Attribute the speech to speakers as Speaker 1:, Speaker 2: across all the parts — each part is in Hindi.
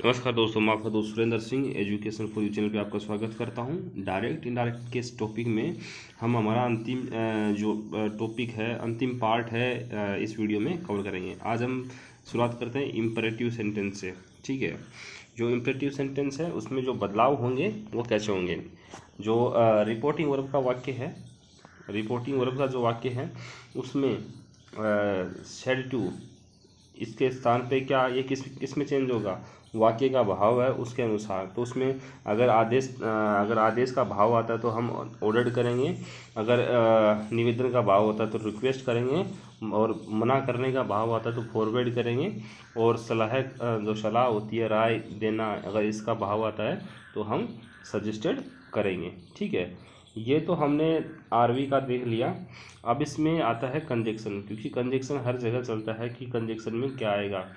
Speaker 1: नमस्कार दोस्तों, मैं आपका दोस्त Surendra Singh education for you channel पे आपका स्वागत करता हूं। डायरेक्ट इनडायरेक्ट के इस टॉपिक में हम हमारा अंतिम जो टॉपिक है, अंतिम पार्ट है, इस वीडियो में कवर करेंगे। आज हम शुरुआत करते हैं इम्परेटिव सेंटेंस से। ठीक है, जो इम्परेटिव सेंटेंस है उसमें जो बदलाव होंगे वो कैसे होंगे। जो रिपोर्टिंग वर्ब का वाक्य है, रिपोर्टिंग वर्ब का जो वाक्य है उसमें शेड टू, इसके स्थान पे क्या ये किस में चेंज होगा, वाक्य का भाव है उसके अनुसार। तो उसमें अगर आदेश का भाव आता है तो हम ऑर्डर्ड करेंगे, अगर निवेदन का भाव होता है तो रिक्वेस्ट करेंगे, और मना करने का भाव आता है तो फॉरवर्ड करेंगे, और जो सलाह होती है, राय देना, अगर इसका भाव आता है तो हम सजेस्टेड करेंगे। ठीक है, ये तो हमने आरवी का देख लिया। अब इसमें आता है कंजक्शन, क्योंकि कंजक्शन हर जगह चलता है कि कंजक्शन में क्या आएगा।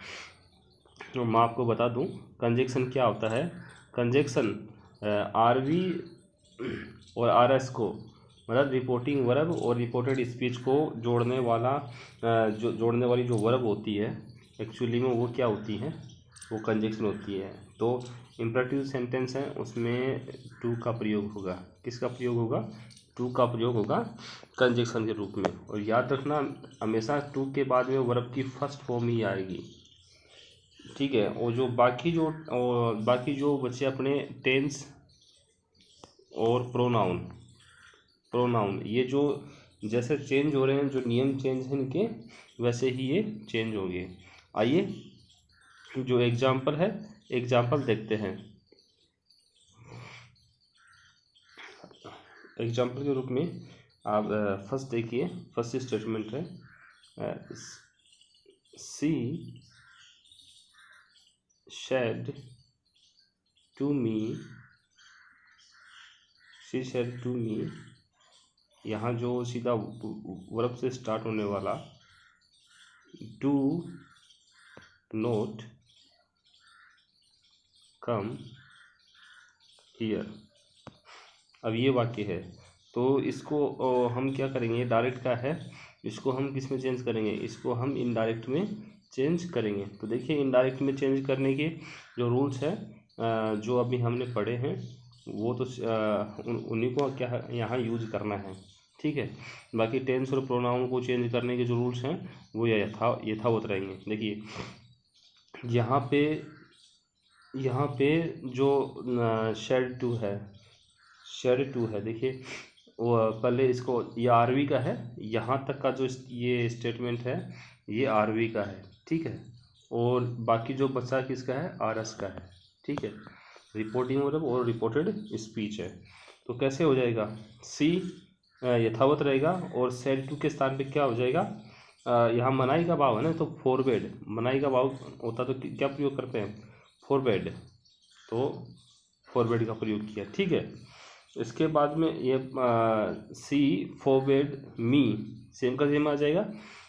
Speaker 1: तो मैं आपको बता दूं कंजक्शन क्या होता है। कंजक्शन आरवी और आरएस को, मतलब रिपोर्टिंग वर्ब और रिपोर्टेड स्पीच को जोड़ने वाला जो जोड़ने वाली जो वर्ब होती है, एक्चुअली में वो क्या होती है, वो कंजक्शन होती है। तो इम्परेटिव सेंटेंस है उसमें टू का प्रयोग होगा। किसका प्रयोग होगा? टू का प्रयोग होगा कंजक्शन के रूप में। और याद रखना, हमेशा टू के बाद में वर्ब की फर्स्ट फॉर्म ही आएगी। ठीक है, और बाकी जो बच्चे अपने टेंस और प्रोनाउन ये जो जैसे चेंज हो रहे हैं, जो नियम चेंज हैं इनके, वैसे ही ये चेंज होंगे। आइए जो एग्जाम्पल है, एग्जाम्पल देखते हैं। एग्जाम्पल के रूप में आप फर्स्ट देखिए, फर्स्ट स्टेटमेंट है she said to me, she said to me. यहाँ जो सीधा वर्ब से स्टार्ट होने वाला डू नोट कम हियर, अब ये वाक्य है। तो इसको हम क्या करेंगे, डायरेक्ट का है, इसको हम किस में चेंज करेंगे, इसको हम इनडायरेक्ट में चेंज करेंगे। तो देखिए इनडायरेक्ट में चेंज करने के जो रूल्स है जो अभी हमने पढ़े हैं, वो तो उन्हीं को क्या यहाँ यूज करना है। ठीक है, बाकी टेंस और प्रोनाउन को चेंज करने के जो रूल्स हैं वो यथावत रहेंगे। देखिए यहाँ पे जो शेड टू है, देखिए वो पहले इसको, ये आरवी का है, यहाँ तक का जो ये स्टेटमेंट है ये आरवी का है। ठीक है, और बाकी जो बचा किसका है, आरएस का है। ठीक है, रिपोर्टिंग वर्ब और रिपोर्टेड स्पीच है। तो कैसे हो जाएगा, सी यथावत रहेगा, और सेड टू के स्थान पे क्या हो जाएगा, यहाँ मनाई का भाव है ना, तो फॉरवर्ड, मनाई का भाव होता तो क्या प्रयोग करते हैं, फॉरवर्ड, तो फॉरवर्ड का प्रयोग किया। ठीक है, इसके बाद में ये सी फॉरवर्ड मी, सेम का सेम आ जाएगा।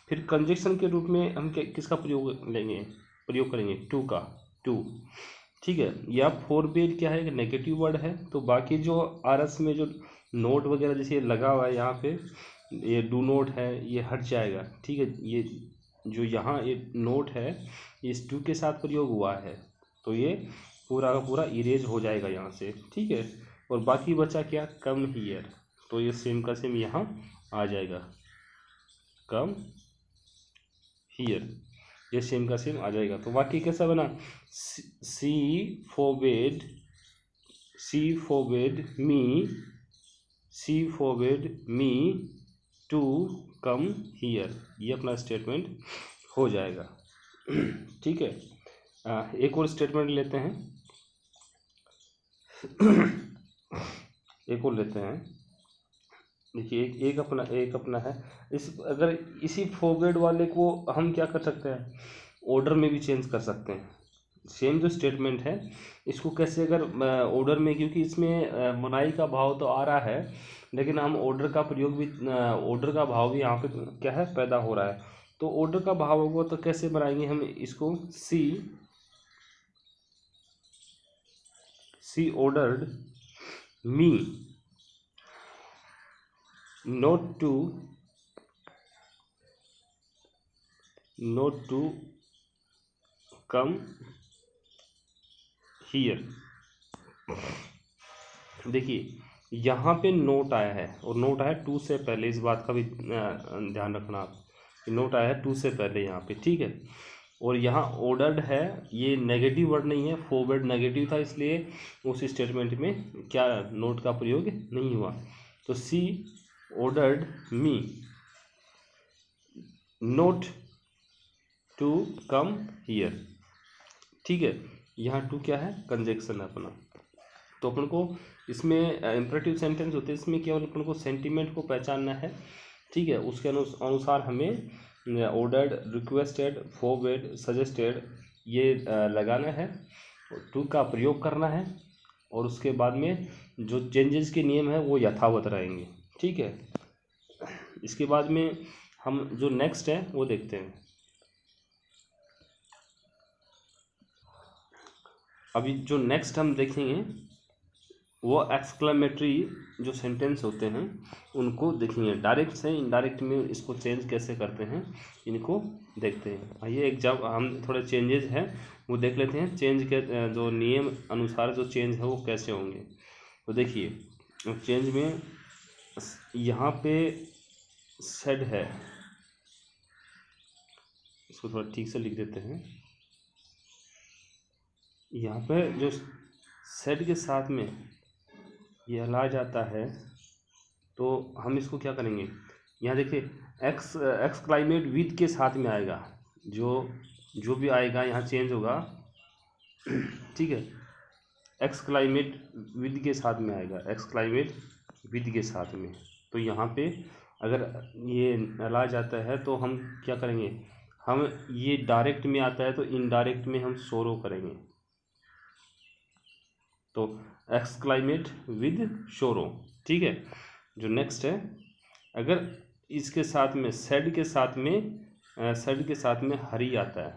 Speaker 1: फिर कंजक्शन के रूप में हम किसका प्रयोग करेंगे, टू का, टू। ठीक है, या फॉरवर्ड क्या है, एक नेगेटिव वर्ड है, तो बाकी जो आरएस में जो नोट वगैरह जैसे लगा हुआ है यहाँ पे, ये डू नोट है, ये हट जाएगा। ठीक है, ये जो यहाँ ये नोट है इस टू के साथ प्रयोग हुआ है, तो ये पूरा का पूरा इरेज हो जाएगा यहाँ से। ठीक है, और बाकी बचा क्या, कम हियर, तो ये सेम का सेम यहाँ आ जाएगा, कम हियर, ये सेम का सेम आ जाएगा। तो वाक्य कैसा बना, सी फोरवेड मी टू कम हियर, ये अपना स्टेटमेंट हो जाएगा। ठीक है, एक और स्टेटमेंट लेते हैं, एक और लेते हैं। देखिए एक अपना है, अगर इसी फॉरवर्ड वाले को हम क्या कर सकते हैं, ऑर्डर में भी चेंज कर सकते हैं। सेम जो स्टेटमेंट है इसको कैसे, अगर ऑर्डर में, क्योंकि इसमें मनाई का भाव तो आ रहा है, लेकिन हम ऑर्डर का प्रयोग भी, ऑर्डर का भाव भी यहाँ पे क्या है, पैदा हो रहा है। तो ऑर्डर का भाव होगा तो कैसे बनाएंगे हम इसको, she ordered me not to come here. देखिए यहाँ पे नोट आया है और नोट आया टू से पहले, इस बात का भी ध्यान रखना आप, नोट आया है टू से पहले यहाँ पे, ठीक है। और यहाँ ऑर्डर्ड है, ये नेगेटिव वर्ड नहीं है, फॉरवर्ड नेगेटिव था, इसलिए उस स्टेटमेंट में क्या नोट का प्रयोग नहीं हुआ। तो she ordered me not to come here, ठीक है। यहाँ टू क्या है, कंजक्शन है अपना। तो अपन को इसमें इम्परेटिव सेंटेंस होते हैं, इसमें केवल अपन को सेंटीमेंट को पहचानना है, ठीक है। उसके अनुसार हमें ऑर्डर्ड, रिक्वेस्टेड, फॉरवर्ड, सजेस्टेड ये लगाना है, टू का प्रयोग करना है, और उसके बाद में जो चेंजेस के नियम है वो यथावत रहेंगे, ठीक है। इसके बाद में हम जो नेक्स्ट है वो देखते हैं। अभी जो नेक्स्ट हम देखेंगे वो एक्सक्लेमेटरी जो सेंटेंस होते हैं उनको देखेंगे। डायरेक्ट से इनडायरेक्ट में इसको चेंज कैसे करते हैं इनको देखते हैं। आइए जब हम थोड़े चेंजेस हैं वो देख लेते हैं, चेंज के जो नियम अनुसार जो चेंज है वो कैसे होंगे। तो देखिए चेंज में यहाँ पे सेड है, इसको थोड़ा ठीक से लिख देते हैं। यहाँ पे जो सेड के साथ में ये हला जाता है तो हम इसको क्या करेंगे, यहाँ देखिए एक्सक्लाइमेट विद के साथ में आएगा, जो भी आएगा यहाँ चेंज होगा, ठीक है। एक्सक्लाइमेट विद के साथ में आएगा, एक्सक्लाइमेट विद के साथ में। तो यहाँ पे अगर ये हला जाता है तो हम क्या करेंगे, हम ये डायरेक्ट में आता है तो इनडायरेक्ट में हम सोरो करेंगे। तो एक्सक्लाइमेट विद शोरो, ठीक है। जो नेक्स्ट है, अगर इसके साथ में सेड के साथ में हरी आता है,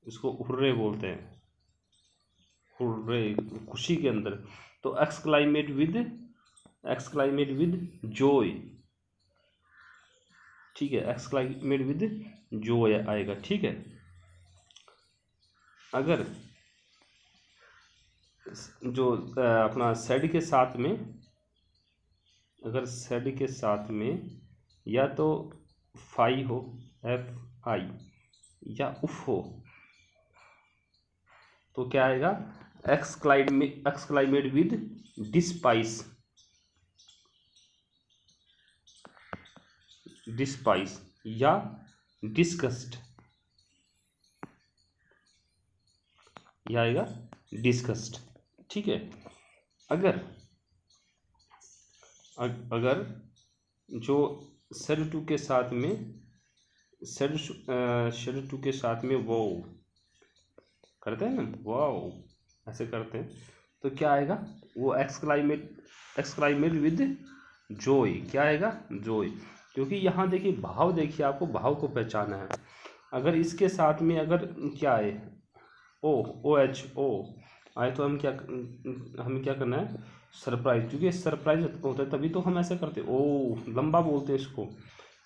Speaker 1: इसको हुर्रे बोलते हैं, हुर्रे खुशी के अंदर, तो एक्सक्लाइमेट विद जॉय, ठीक है। एक्सक्लाइमेट विद जॉय आएगा, ठीक है। अगर जो अपना सेड के साथ में, अगर सेड के साथ में या तो फाई हो, एफ आई, या उफ हो, तो क्या आएगा, एक्सक्लाइमेट विद डिस्पाइस, डिस्पाइस या डिस्गस्ट, यह आएगा डिस्गस्ट, ठीक है। अगर जो सेड टू के साथ में सेड टू के साथ में वो करते हैं ना, वाओ ऐसे करते हैं, तो क्या आएगा, वो एक्सक्लाइमेट विद जॉय, क्या आएगा, जॉय। क्योंकि यहाँ देखिए भाव, देखिए आपको भाव को पहचाना है। अगर इसके साथ में अगर क्या आए, ओ एच ओ आए, तो हमें क्या करना है, सरप्राइज, क्योंकि सरप्राइज होता है तभी तो हम ऐसे करते हैं, ओ लंबा बोलते हैं इसको,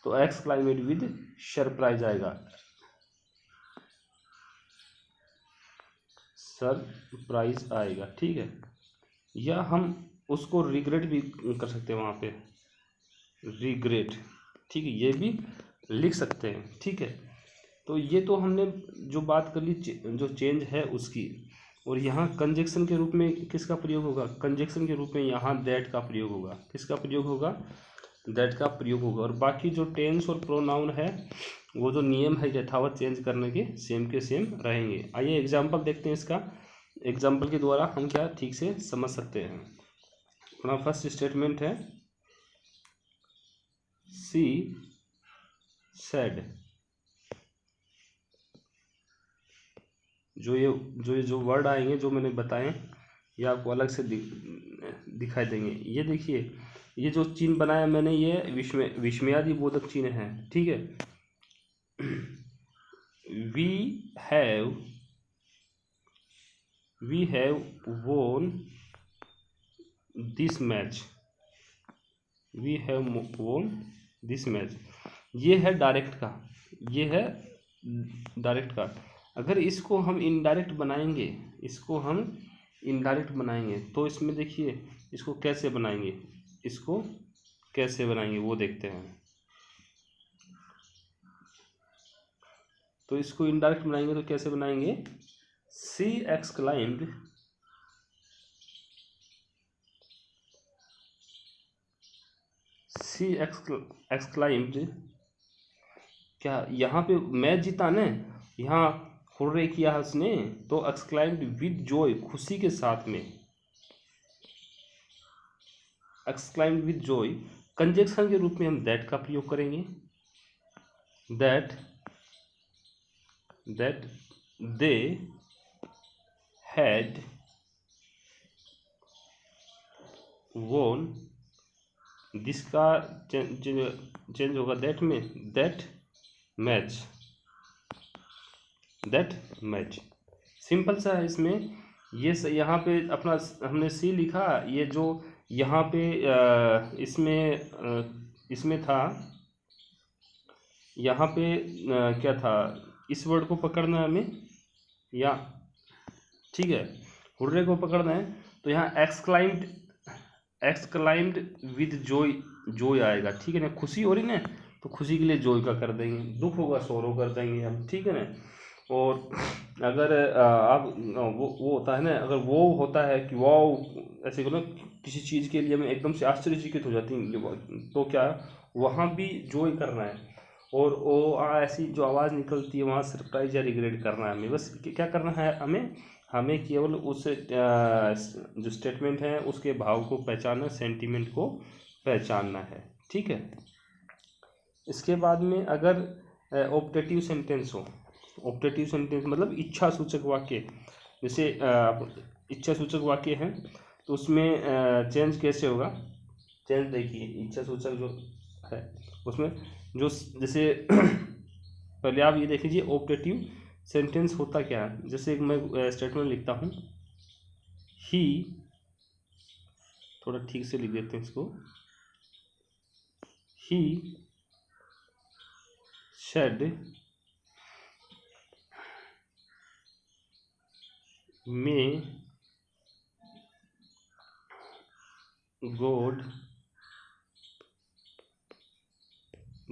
Speaker 1: तो एक्सक्लाइमेट विद सरप्राइज आएगा, सरप्राइज आएगा, ठीक है। या हम उसको रिग्रेट भी कर सकते हैं, वहाँ पे रिग्रेट, ठीक है, ये भी लिख सकते हैं, ठीक है। तो ये तो हमने जो बात कर ली जो चेंज है उसकी। और यहाँ कंजक्शन के रूप में किसका प्रयोग होगा, कंजक्शन के रूप में यहाँ दैट का प्रयोग होगा, किसका प्रयोग होगा, दैट का प्रयोग होगा। और बाकी जो टेंस और प्रोनाउन है वो जो नियम है यथावत चेंज करने के सेम रहेंगे। आइए एग्जाम्पल देखते हैं इसका, एग्जाम्पल के द्वारा हम क्या ठीक से समझ सकते हैं। अपना फर्स्ट स्टेटमेंट है, सी सेड, जो वर्ड आएंगे जो मैंने बताए ये आपको अलग से दिखाई देंगे। ये देखिए ये जो चिन्ह बनाया मैंने, ये विस्मयादि बोधक चिन्ह है, ठीक है। वी हैव वोन दिस मैच, वी हैव वोन दिस मैच, ये है डायरेक्ट का, ये है डायरेक्ट का। अगर इसको हम इनडायरेक्ट बनाएंगे, तो इसमें देखिए इसको कैसे बनाएंगे, वो देखते हैं। तो इसको इनडायरेक्ट बनाएंगे तो कैसे बनाएंगे, सी एक्सक्लाइम्ड क्या यहाँ पे मैच जीता ने, यहाँ हुर्रे किया है उसने, तो एक्सक्लाइम्ड विद जॉय, खुशी के साथ में, एक्सक्लाइम्ड विद जॉय। कंजक्शन के रूप में हम दैट का प्रयोग करेंगे, दैट दे हैड वोन, जिसका चेंज होगा दैट में, दैट मैच। सिंपल सा है इसमें। ये यहाँ पे अपना हमने सी लिखा, ये जो यहाँ पे इसमें था, यहाँ पे क्या था, इस वर्ड को पकड़ना है हमें, या ठीक है हुर्रे को पकड़ना है, तो यहाँ एक्सक्लाइम्ड विद जॉय आएगा, ठीक है ना। खुशी हो रही ना, तो खुशी के लिए जॉय का कर देंगे, दुख होगा सोरो कर देंगे हम, ठीक है ना। और अगर आप वो होता है ना, अगर वो होता है कि वाव ऐसे को ना, किसी चीज़ के लिए हम एकदम से आश्चर्यचकित हो जाती हैं, तो क्या वहाँ भी जॉय करना है। और वो ऐसी जो आवाज़ निकलती है वहाँ सरप्राइज या रिग्रेट करना है हमें, बस क्या करना है हमें केवल उस जो स्टेटमेंट है उसके भाव को पहचानना, सेंटीमेंट को पहचानना है, ठीक है। इसके बाद में अगर ऑप्टेटिव सेंटेंस हो, ऑप्टेटिव सेंटेंस मतलब इच्छा सूचक वाक्य, जैसे इच्छा सूचक वाक्य है तो उसमें चेंज कैसे होगा, चेंज देखिए इच्छा सूचक जो है उसमें जो जैसे पहले आप ये देख लीजिए ऑप्टेटिव सेंटेंस होता क्या है। जैसे एक मैं स्टेटमेंट लिखता हूँ, ही, थोड़ा ठीक से लिख देते हैं इसको, he said may God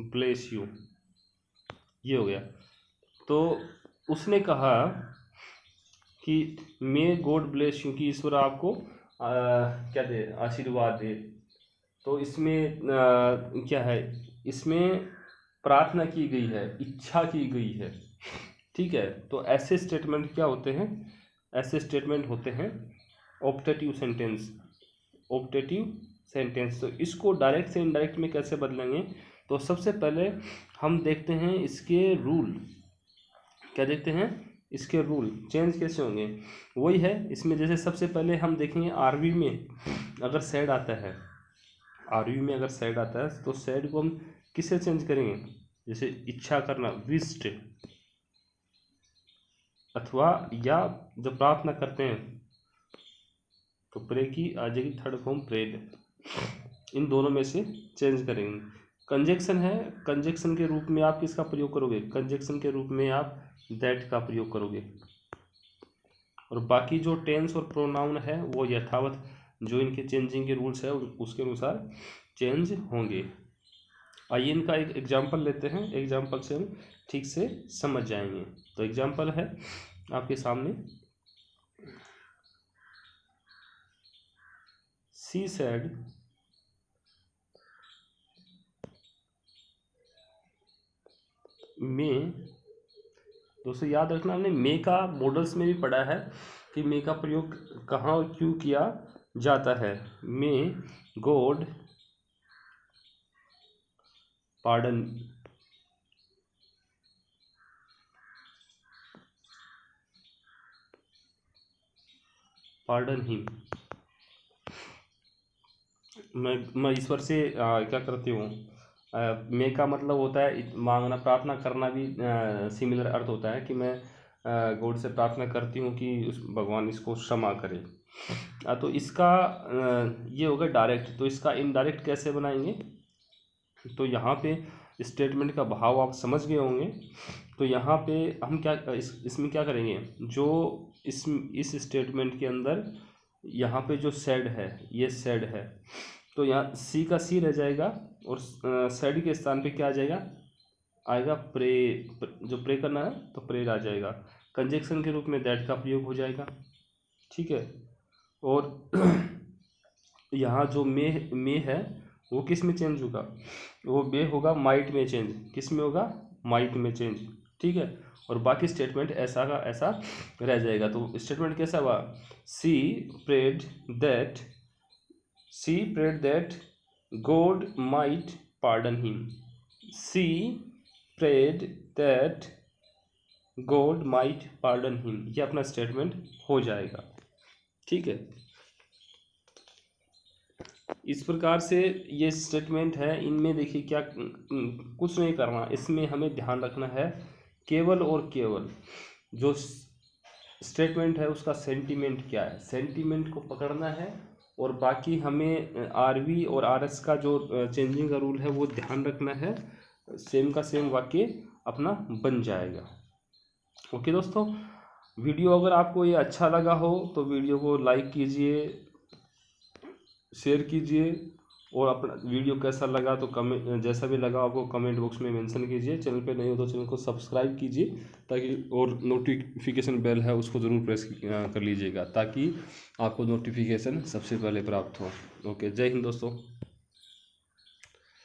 Speaker 1: bless you, ये हो गया। तो उसने कहा कि मे गॉड ब्लेस यू, कि ईश्वर आपको क्या दे, आशीर्वाद दे। तो इसमें क्या है, इसमें प्रार्थना की गई है, इच्छा की गई है, ठीक है। तो ऐसे स्टेटमेंट क्या होते हैं, ऐसे स्टेटमेंट होते हैं ऑप्टेटिव सेंटेंस। तो इसको डायरेक्ट से इनडायरेक्ट में कैसे बदलेंगे, तो सबसे पहले हम देखते हैं इसके रूल, क्या देखते हैं इसके रूल, चेंज कैसे होंगे, वही है इसमें। जैसे सबसे पहले हम देखेंगे आरवी में अगर सैड आता है, तो सैड को हम किससे चेंज करेंगे, जैसे इच्छा करना विश्ड, अथवा या जब प्रार्थना करते हैं तो प्रे की आ जाएगी, थर्ड फॉर्म प्रेड, इन दोनों में से चेंज करेंगे। कंजक्शन है, कंजक्शन के रूप में आप किसका प्रयोग करोगे, कंजक्शन के रूप में आप दैट का प्रयोग करोगे। और बाकी जो टेंस और प्रोनाउन है वो यथावत जो इनके चेंजिंग के रूल्स है उसके अनुसार चेंज होंगे। आइए इनका एक एग्जाम्पल लेते हैं, एग्जाम्पल से हम ठीक से समझ जाएंगे। तो एग्जाम्पल है आपके सामने, सी सैड में, दोस्तों याद रखना हमने मे का मॉडल्स में भी पढ़ा है कि मे का प्रयोग कहाँ और क्यों किया जाता है। मे गॉड पार्डन हिम, मैं ईश्वर से क्या करती हूँ, मे का मतलब होता है मांगना, प्रार्थना करना भी सिमिलर अर्थ होता है कि मैं गॉड से प्रार्थना करती हूँ कि उस भगवान इसको क्षमा करे। तो इसका ये होगा डायरेक्ट। तो इसका इनडायरेक्ट कैसे बनाएंगे, तो यहाँ पे स्टेटमेंट का भाव आप समझ गए होंगे तो यहाँ पे हम क्या इसमें क्या करेंगे, जो इस स्टेटमेंट के अंदर यहाँ पे जो सेड है, ये सेड है, तो यहाँ सी का सी रह जाएगा और सेड के स्थान पे क्या आ जाएगा, आएगा प्रे, जो प्रे करना है तो प्रेयर आ जाएगा। कंजक्शन के रूप में दैट का प्रयोग हो जाएगा, ठीक है। और यहाँ जो मे है वो किस में चेंज होगा, वो मे होगा माइट में चेंज, किस में होगा, माइट में चेंज, ठीक है। और बाकी स्टेटमेंट ऐसा का ऐसा रह जाएगा। तो स्टेटमेंट कैसा हुआ, she prayed that God might pardon him, she prayed that God might pardon him, ये अपना स्टेटमेंट हो जाएगा, ठीक है। इस प्रकार से ये स्टेटमेंट है। इनमें देखिए क्या कुछ नहीं करना, इसमें हमें ध्यान रखना है केवल और केवल जो स्टेटमेंट है उसका सेंटीमेंट क्या है, सेंटीमेंट को पकड़ना है। और बाकी हमें आरवी और आरएस का जो चेंजिंग का रूल है वो ध्यान रखना है, सेम का सेम वाक्य अपना बन जाएगा। ओके दोस्तों, वीडियो अगर आपको ये अच्छा लगा हो तो वीडियो को लाइक कीजिए, शेयर कीजिए, और अपना वीडियो कैसा लगा तो कमेंट, जैसा भी लगा आपको कमेंट बॉक्स में मेंशन कीजिए। चैनल पे नहीं हो तो चैनल को सब्सक्राइब कीजिए, ताकि और नोटिफिकेशन बेल है उसको ज़रूर प्रेस कर लीजिएगा, ताकि आपको नोटिफिकेशन सबसे पहले प्राप्त हो। ओके, जय हिंद दोस्तों।